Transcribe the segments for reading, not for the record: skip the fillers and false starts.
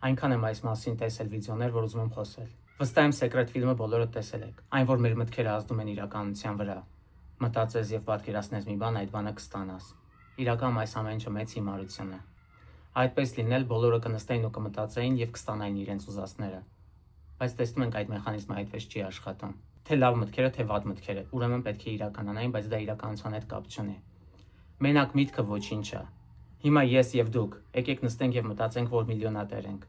Այնքան եմ այս մասին տեսել վիդեոներ, որ ուզում եմ խոսել։ Վստահ եմ Secret ֆիլմը բոլորը տեսել եք։ Այն, որ մեր մտքերը ազդում են իրականության վրա։ Մտածես եւ պատկերացնես մի բան, այդ բանը կստանաս։ Իրականում այս ամեն ինչը մեծ հիմարություն է։ Այդպես լինել բոլորը կնստեին ու կմտածեին եւ կստանային իրենց ուզածները։ Բայց տեսնում ենք այդ մեխանիզմը այդպես չի աշխատում։ Թե լավ մտքերը, թե վատ մտքերը, ուրեմն պետք է իրականանային, բայց դա իրականության հետ կապ չունի։ Մենակ միտքը ոչինչ է։ Հիմա ես եւ դուք եկեք նստենք եւ մտածենք, որ միլիոնատեր ենք։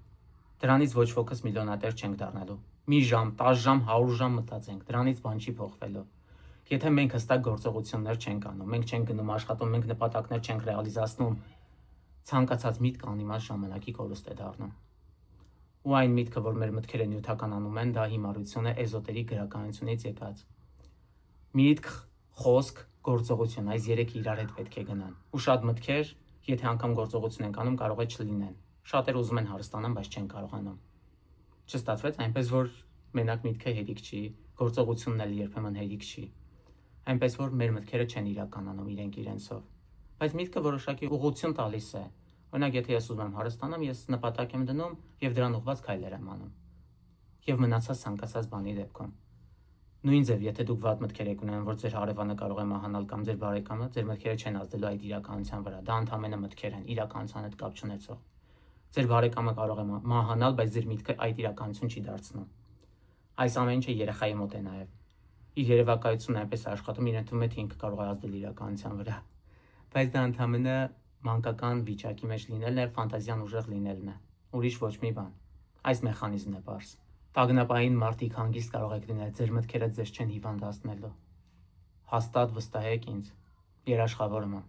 Դրանից ոչ ոքս միլիոնատեր չենք դառնալու։ Մի ժամ, 10 ժամ, 100 ժամ մտածենք, դրանից բան չի փոխվելու։ Եթե մենք հստակ գործողություններ չենք անում, մենք չենք գնում աշխատում, մենք նպատակներ չենք ռեալիզացնում, ցանկացած միտք անիմաստ ժամանակի կորուստ է դառնում։ Ու այն միտքը, որ մեր մտքերը նյութականանում են, դա հիմարություն է էզոտերիկ գրականությունից եկած։ Միտք, խոսք, գործողություն, այս երեքը իրար հետ պետք է գնան։ Ու շատ մտքեր, եթե անգամ գործողություն ենք անում, կարող է չլինեն։ Շատերը ուզում են հարստանան, բայց չեն կարողանում։ Չստացվեց, այնպես որ մենակ միտքը հերիք չի, գործողությունն էլ երբեմն հերիք չի։ Այնպես որ մեր մտքերը չեն իրականանում իրենք իրենցով։ Բայց միտքը որոշակի ուղղություն տալիս է։ Օրինակ, եթե ես ուզում եմ հարստանամ, ես նպատակ եմ դնում եւ դրան ուղղված քայլեր եմ անում։ Եվ մնացած ցանկացած բանի դեպքում։ Նույն ձև, եթե դուք վատ մտքեր եք ունենում, որ ձեր հարևանը կարող է մահանալ կամ ձեր բարեկամը, ձեր մտքերը չեն ազդելու այդ իրականության վրա։ Դա ընդհանրապես մտքեր են, իրականության հետ կապ չունեցող։ Ձեր բարեկամը կարող է մահանալ, բայց ձեր միտքը այդ իրականություն չի դարձնում։ Այս ամեն ինչը երեխայի մոտ է նաև։ Իր երևակայությունն այնպես աշխատում, իրեն թվում է, թե ինքը կարող է ազդել իրականության վրա։ Բայց դա ընդհանրապես մանկական վիճակի մեջ լինելն է, ֆանտազիան ուժեղ լինելն է։ Ուրիշ ոչ մի բան։ Այս մեխանիզմն է բարձ։ Տագնապային մարդիկ հանգիստ կարող եք լինել, ձեր մտքերը ձեզ չեն հիվանդացնելու։ Հաստատ վստահեք ինձ։ Երաշխավորում եմ։